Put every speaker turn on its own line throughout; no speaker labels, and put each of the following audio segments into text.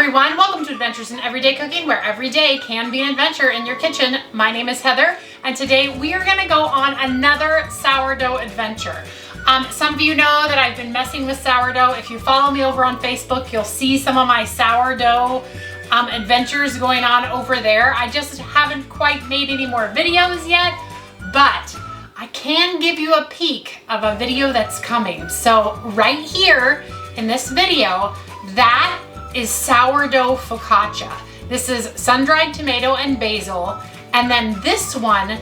everyone, welcome to Adventures in Everyday Cooking, where every day can be an adventure in your kitchen. My name is Heather, and today we are going to go on another sourdough adventure. Some of you know that I've been messing with sourdough. If you follow me over on Facebook, you'll see some of my sourdough adventures going on over there. I just haven't quite made any more videos yet, but I can give you a peek of a video that's coming. So right here in this video, that is sourdough focaccia. This is sun-dried tomato and basil, and then this one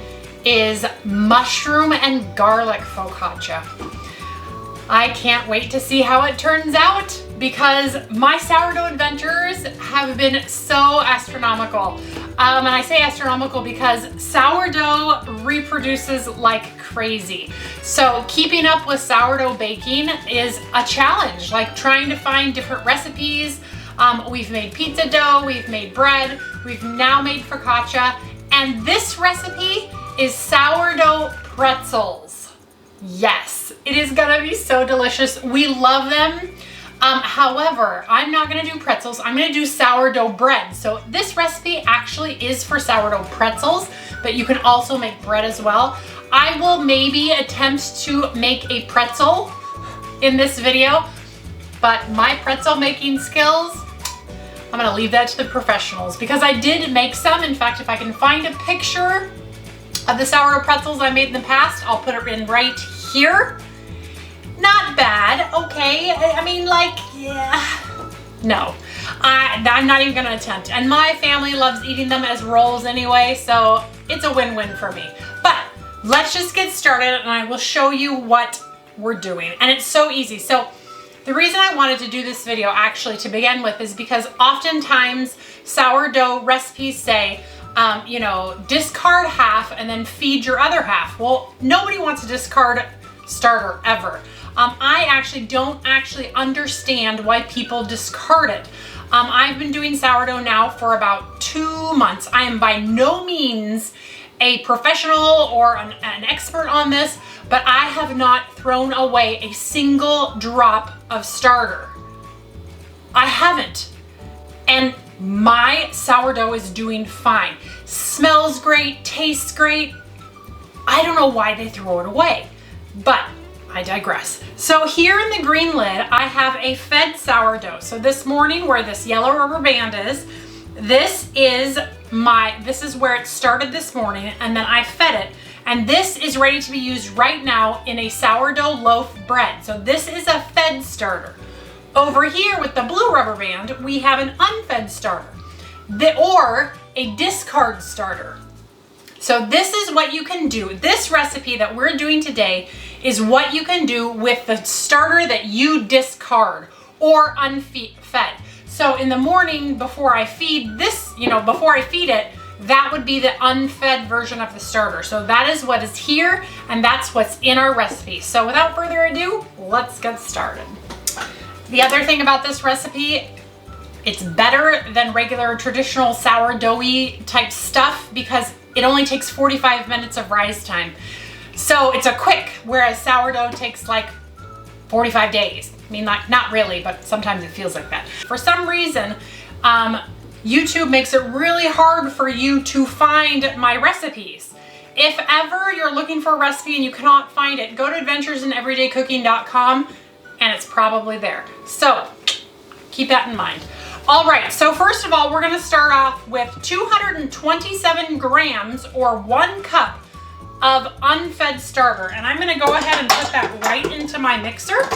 is mushroom and garlic focaccia. I can't wait to see how it turns out because my sourdough adventures have been so astronomical. And I say astronomical because sourdough reproduces like crazy. So keeping up with sourdough baking is a challenge, like trying to find different recipes. We've made pizza dough, we've made bread, we've now made focaccia, and this recipe is sourdough pretzels. Yes, it is gonna be so delicious. We love them. However, I'm not gonna do pretzels, I'm gonna do sourdough bread. So this recipe actually is for sourdough pretzels, but you can also make bread as well. I will maybe attempt to make a pretzel in this video, but my pretzel making skills, I'm gonna leave that to the professionals because I did make some. In fact, if I can find a picture of the sourdough pretzels I made in the past, I'll put it in right here. Not bad, okay. I mean, like, yeah, no. I'm not even gonna attempt. And my family loves eating them as rolls anyway, so it's a win-win for me. But let's just get started and I will show you what we're doing. And it's so easy. So the reason I wanted to do this video actually to begin with is because oftentimes sourdough recipes say, you know, discard half and then feed your other half. Well, nobody wants to discard starter ever. I actually don't understand why people discard it. I've been doing sourdough now for about 2 months. I am by no means a professional or an expert on this, but I have not thrown away a single drop of starter. I haven't. And my sourdough is doing fine. Smells great, tastes great. I don't know why they throw it away, but I digress. So here in the green lid, I have a fed sourdough. So this morning where this yellow rubber band is, this is where it started this morning, and then I fed it. And this is ready to be used right now in a sourdough loaf bread. So this is a fed starter. Over here with the blue rubber band, we have an unfed starter, or a discard starter. So this is what you can do. This recipe that we're doing today is what you can do with the starter that you discard or unfed. So in the morning before I feed this, before I feed it, that would be the unfed version of the starter. So that is what is here, and that's what's in our recipe. So without further ado, let's get started. The other thing about this recipe, it's better than regular traditional sourdoughy type stuff because it only takes 45 minutes of rise time. So it's a quick, whereas sourdough takes like 45 days. I mean, like, not really, but sometimes it feels like that. For some reason, YouTube makes it really hard for you to find my recipes. If ever you're looking for a recipe and you cannot find it, go to adventuresinEverydayCooking.com and it's probably there. So keep that in mind. All right, so first of all, we're gonna start off with 227 grams or 1 cup of unfed starter. And I'm gonna go ahead and put that right into my mixer.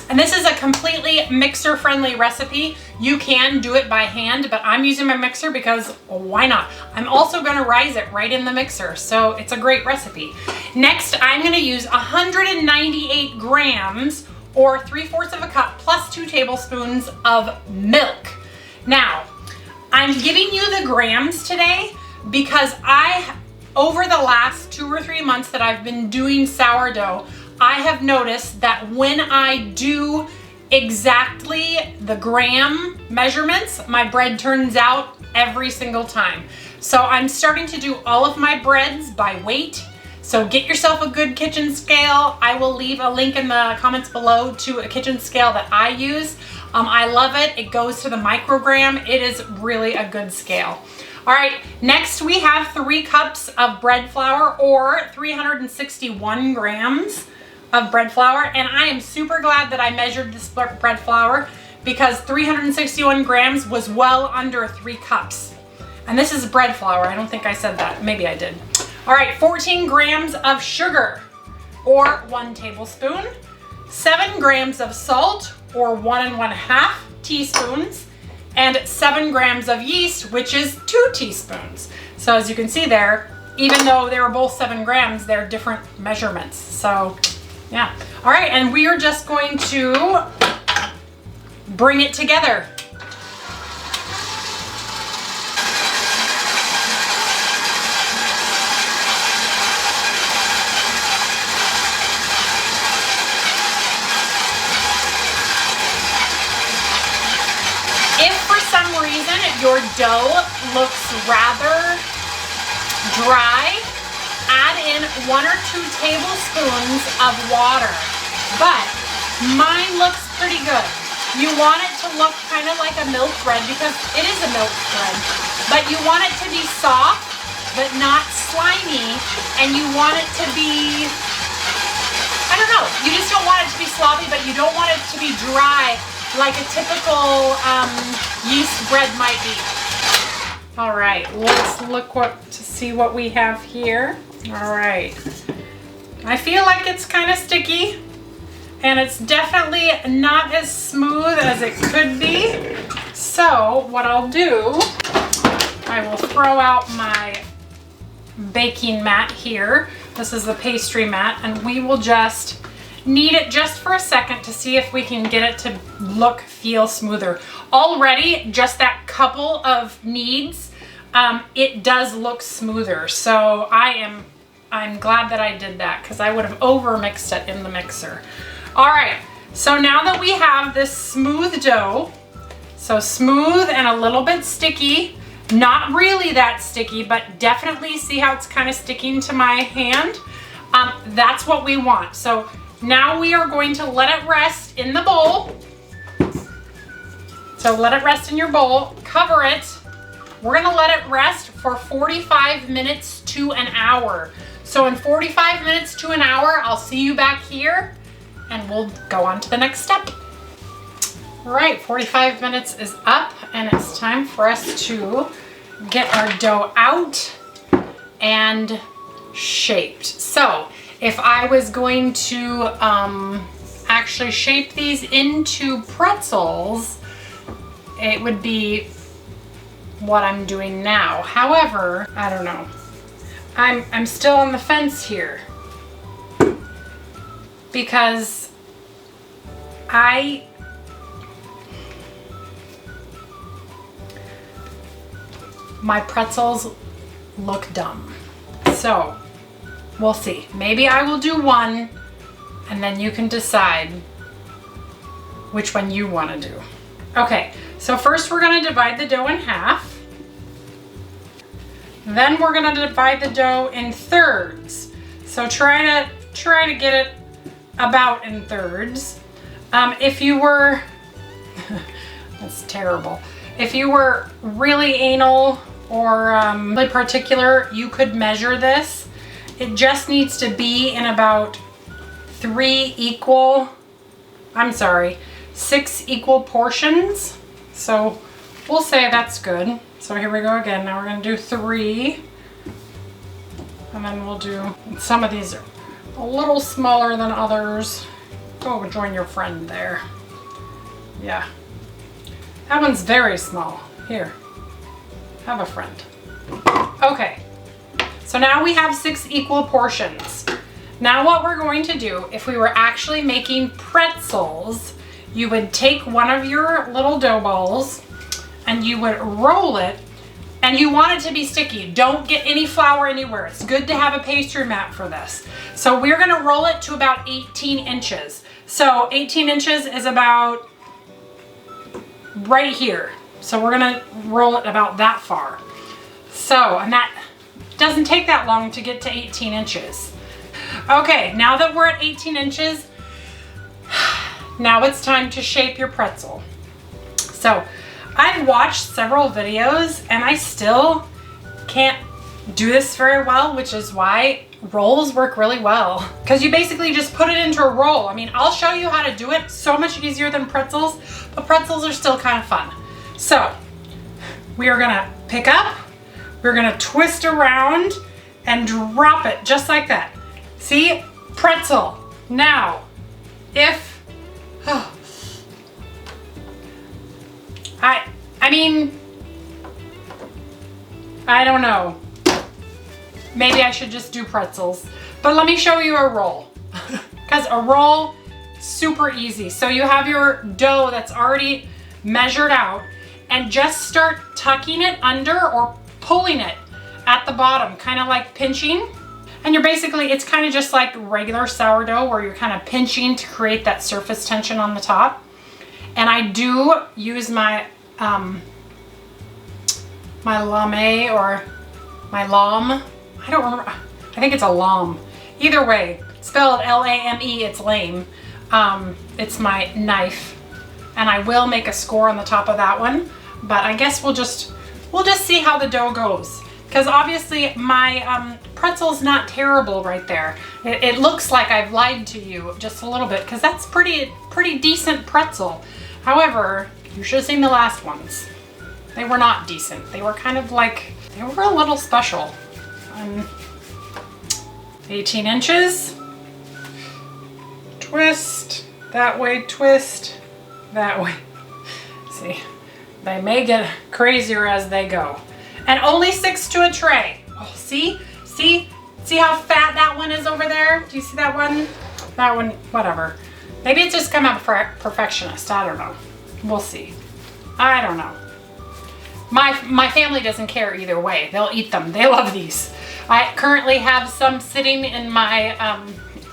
And this is a completely mixer-friendly recipe. You can do it by hand, but I'm using my mixer because why not? I'm also gonna rise it right in the mixer, so it's a great recipe. Next, I'm gonna use 198 grams or 3/4 of a cup plus 2 tablespoons of milk. Now, I'm giving you the grams today because over the last 2 or 3 months that I've been doing sourdough, I have noticed that when I do exactly the gram measurements, my bread turns out every single time. So I'm starting to do all of my breads by weight. So get yourself a good kitchen scale. I will leave a link in the comments below to a kitchen scale that I use. I love it. It goes to the microgram. It is really a good scale. All right, next we have 3 cups of bread flour, or 361 grams of bread flour. And I am super glad that I measured this bread flour, because 361 grams was well under 3 cups. And this is bread flour. I don't think I said that. Maybe I did. All right, 14 grams of sugar, or 1 tablespoon. 7 grams of salt, or 1 1/2 teaspoons. And 7 grams of yeast, which is 2 teaspoons. So as you can see there, even though they were both 7 grams, they're different measurements. So yeah. All right, and we are just going to bring it together. If for some reason your dough looks rather dry, add in 1 or 2 tablespoons of water. But mine looks pretty good. You want it to look kind of like a milk bread, because it is a milk bread. But you want it to be soft, but not slimy. And you want it to be, I don't know, you just don't want it to be sloppy, but you don't want it to be dry like a typical yeast bread might be. All right, let's look to see what we have here. All right, I feel like it's kind of sticky, and it's definitely not as smooth as it could be. So what I'll do, I will throw out my baking mat here. This is the pastry mat, and we will just knead it just for a second to see if we can get it to feel smoother. Already, just that couple of kneads, it does look smoother. So I'm glad that I did that, because I would have over mixed it in the mixer. All right, so now that we have this smooth dough, so smooth and a little bit sticky, not really that sticky, but definitely see how it's kind of sticking to my hand. That's what we want. So now we are going to let it rest in the bowl. So let it rest in your bowl, cover it. We're gonna let it rest for 45 minutes to an hour. So in 45 minutes to an hour, I'll see you back here and we'll go on to the next step. All right, 45 minutes is up, and it's time for us to get our dough out and shaped. So if I was going to actually shape these into pretzels, it would be what I'm doing now. However, I don't know. I'm still on the fence here, because my pretzels look dumb. So we'll see. Maybe I will do one, and then you can decide which one you want to do. Okay, so first we're going to divide the dough in half. Then we're going to divide the dough in thirds. So try to get it about in thirds. If you were, that's terrible. If you were really anal or really particular, you could measure this. It just needs to be in about 6 equal portions. So we'll say that's good. So here we go again. Now we're going to do 3. And then we'll do, some of these are a little smaller than others. Go join your friend there. Yeah. That one's very small. Here, have a friend. Okay, so now we have 6 equal portions. Now what we're going to do, if we were actually making pretzels, you would take one of your little dough balls and you would roll it, and you want it to be sticky. Don't get any flour anywhere. It's good to have a pastry mat for this. So we're gonna roll it to about 18 inches. So 18 inches is about right here. So we're gonna roll it about that far. So, and that doesn't take that long to get to 18 inches. Okay, now that we're at 18 inches, now it's time to shape your pretzel. So I've watched several videos and I still can't do this very well, which is why rolls work really well. Because you basically just put it into a roll. I mean, I'll show you how to do it. So much easier than pretzels, but pretzels are still kind of fun. So we are gonna pick up, we're gonna twist around and drop it just like that. See, pretzel. Now, if, oh, I mean, I don't know. Maybe I should just do pretzels. But let me show you a roll. Because a roll, super easy. So you have your dough that's already measured out and just start tucking it under or pulling it at the bottom, kind of like pinching. And you're basically, it's kind of just like regular sourdough where you're kind of pinching to create that surface tension on the top. And I do use my my lame or my lame. I don't remember. I think it's a lame. Either way, spelled L-A-M-E, it's lame. It's my knife. And I will make a score on the top of that one. But I guess we'll just see how the dough goes. Because obviously my pretzel's not terrible right there. It looks like I've lied to you just a little bit because that's pretty decent pretzel. However, you should have seen the last ones. They were not decent. They were kind of like, they were a little special. 18 inches. Twist, that way, twist, that way. See, they may get crazier as they go. And only 6 to a tray. Oh, see how fat that one is over there? Do you see that one? That one, whatever. Maybe it's just come out perfectionist. I don't know. We'll see. I don't know. My family doesn't care either way. They'll eat them. They love these. I currently have some sitting in my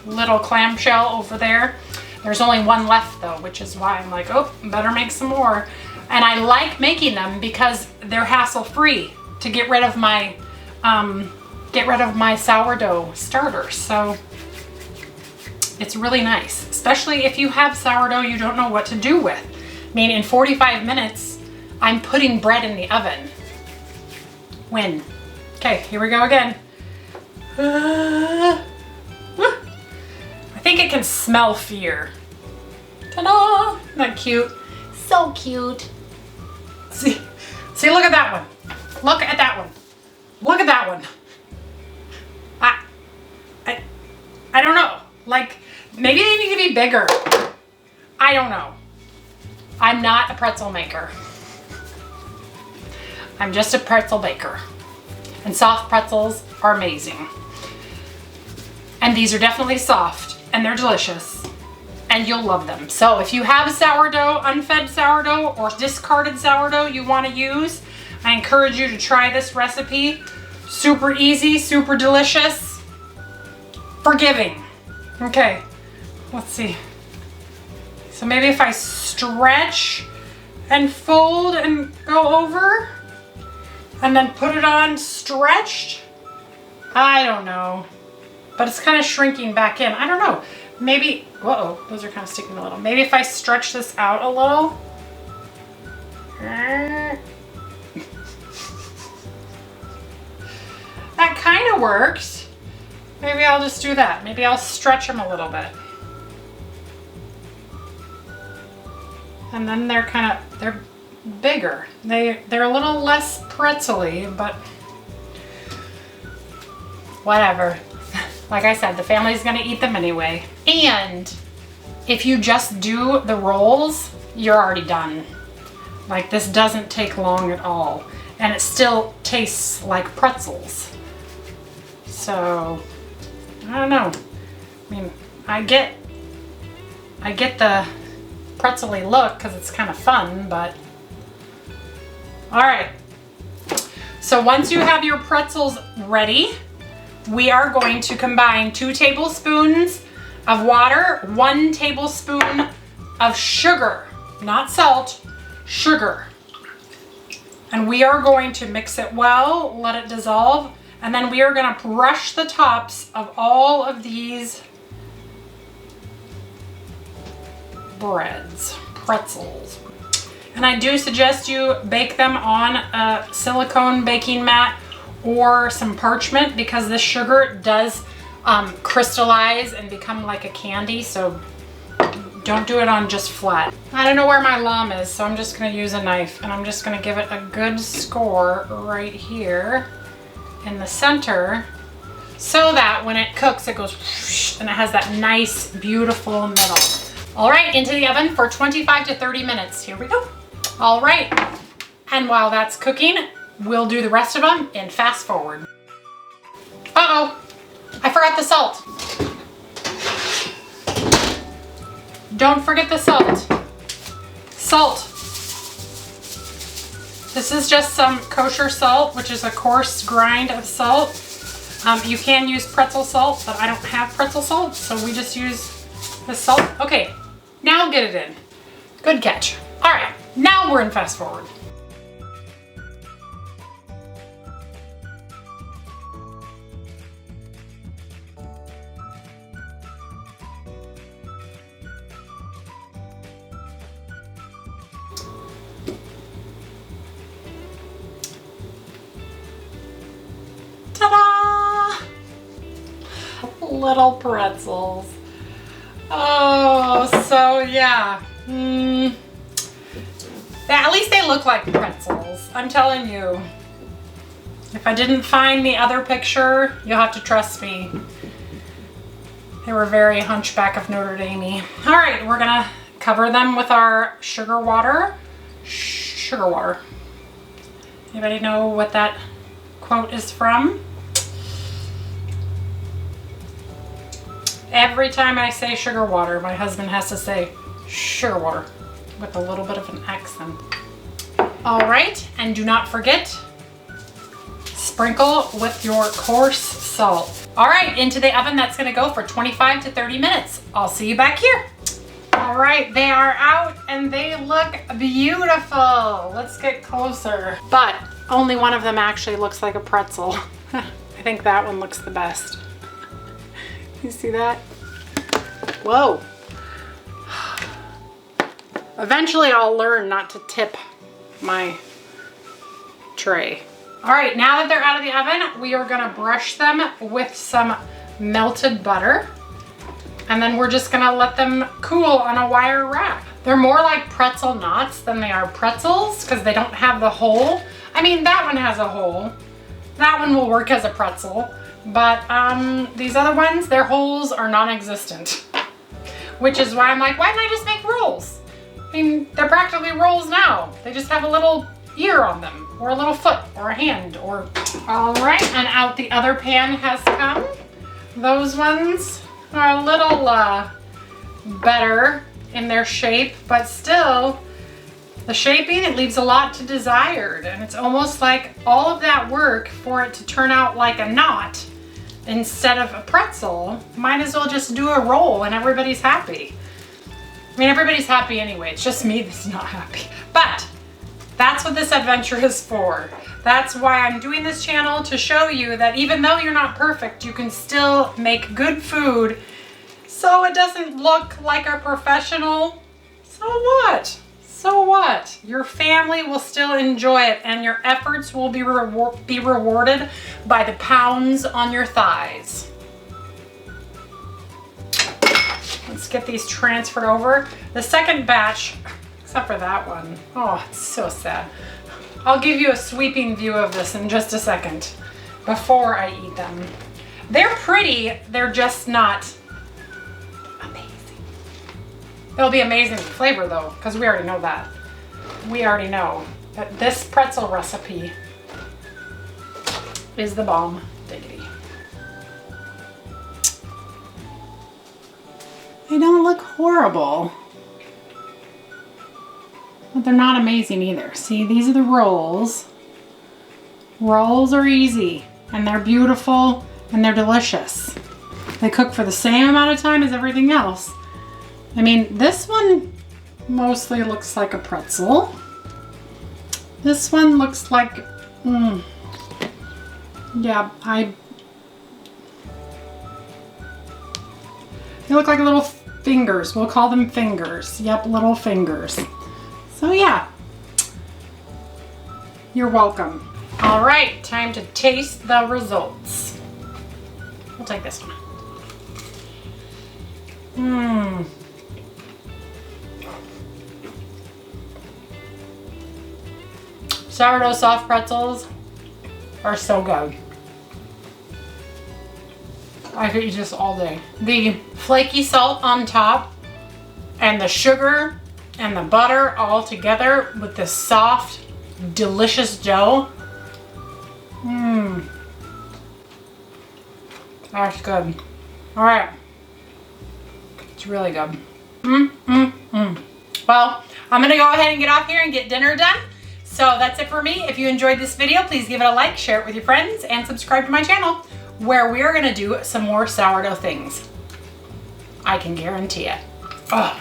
little clamshell over there. There's only one left though, which is why I'm like, oh, better make some more. And I like making them because they're hassle-free to get rid of my sourdough starter. So it's really nice, especially if you have sourdough you don't know what to do with. I mean, in 45 minutes, I'm putting bread in the oven. When? Okay, here we go again. I think it can smell fear. Ta-da! Isn't that cute? So cute. See, look at that one. Look at that one. Look at that one. I don't know. Like, maybe they need to be bigger. I don't know. I'm not a pretzel maker. I'm just a pretzel baker. And soft pretzels are amazing. And these are definitely soft and they're delicious. And you'll love them. So if you have sourdough, unfed sourdough, or discarded sourdough you want to use, I encourage you to try this recipe. Super easy, super delicious, forgiving. Okay, let's see. So maybe if I stretch and fold and go over and then put it on stretched, I don't know. But it's kind of shrinking back in. I don't know. Maybe, whoa, those are kind of sticking a little. Maybe if I stretch this out a little. That kind of works. Maybe I'll just do that. Maybe I'll stretch them a little bit. And then they're they're bigger. They're a little less pretzel-y, but whatever. Like I said, the family's gonna eat them anyway. And if you just do the rolls, you're already done. Like, this doesn't take long at all. And it still tastes like pretzels. So, I don't know. I mean, I get the pretzel-y look because it's kind of fun, but all right. So once you have your pretzels ready, we are going to combine 2 tablespoons of water, 1 tablespoon of sugar, not salt, sugar. And we are going to mix it well, let it dissolve, and then we are going to brush the tops of all of these pretzels. And I do suggest you bake them on a silicone baking mat or some parchment because this sugar does crystallize and become like a candy, so don't do it on just flat. I don't know where my lame is, so I'm just gonna use a knife and I'm just gonna give it a good score right here in the center so that when it cooks, it goes whoosh, and it has that nice, beautiful middle. All right, into the oven for 25 to 30 minutes. Here we go. All right, and while that's cooking, we'll do the rest of them in fast forward. Uh-oh, I forgot the salt. Don't forget the salt. Salt. This is just some kosher salt, which is a coarse grind of salt. You can use pretzel salt, but I don't have pretzel salt, so we just use this salt. Okay, now get it in. Good catch. All right, now we're in fast forward. Ta-da! Little pretzels. Oh, so yeah. At least they look like pretzels. I'm telling you. If I didn't find the other picture, you'll have to trust me. They were very Hunchback of Notre Dame-y. All right, we're gonna cover them with our sugar water. Sugar water. Anybody know what that quote is from? Every time I say sugar water, my husband has to say sugar water with a little bit of an accent. All right, and do not forget, sprinkle with your coarse salt. All right, into the oven, that's gonna go for 25 to 30 minutes. I'll see you back here. All right, they are out and they look beautiful. Let's get closer. But only one of them actually looks like a pretzel. I think that one looks the best. You see that? Whoa. Eventually I'll learn not to tip my tray. All right, now that they're out of the oven, we are gonna brush them with some melted butter. And then we're just gonna let them cool on a wire rack. They're more like pretzel knots than they are pretzels because they don't have the hole. I mean, that one has a hole. That one will work as a pretzel. But these other ones, their holes are non-existent. Which is why I'm like, why didn't I just make rolls? I mean, they're practically rolls now. They just have a little ear on them, or a little foot, or a hand, or... All right, and out the other pan has come. Those ones are a little better in their shape, but still, the shaping, it leaves a lot to desired. And it's almost like all of that work for it to turn out like a knot instead of a pretzel, might as well just do a roll and everybody's happy. I mean, everybody's happy anyway. It's just me that's not happy. But that's what this adventure is for. That's why I'm doing this channel, to show you that even though you're not perfect, you can still make good food so it doesn't look like a professional. So what? So what? Your family will still enjoy it and your efforts will be rewarded by the pounds on your thighs. Let's get these transferred over. The second batch, except for that one. Oh, it's so sad. I'll give you a sweeping view of this in just a second before I eat them. They're pretty, they're just not amazing. They'll be amazing in flavor though, because we already know that. We already know that this pretzel recipe is the bomb diggity. They don't look horrible, but they're not amazing either. See, these are the rolls. Rolls are easy and they're beautiful and they're delicious. They cook for the same amount of time as everything else. I mean, this one mostly looks like a pretzel. This one looks like, yeah, they look like little fingers. We'll call them fingers. Yep, little fingers. So yeah, You're welcome. All right, time to taste the results. We'll take this one. Sourdough soft pretzels are so good. I could eat this all day. The flaky salt on top and the sugar and the butter all together with this soft, delicious dough. That's good. All right. It's really good. Well, I'm gonna go ahead and get off here and get dinner done. So that's it for me. If you enjoyed this video, please give it a like, share it with your friends, and subscribe to my channel where we are gonna do some more sourdough things. I can guarantee it. Oh,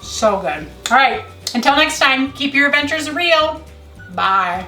so good. All right, until next time, keep your adventures real. Bye.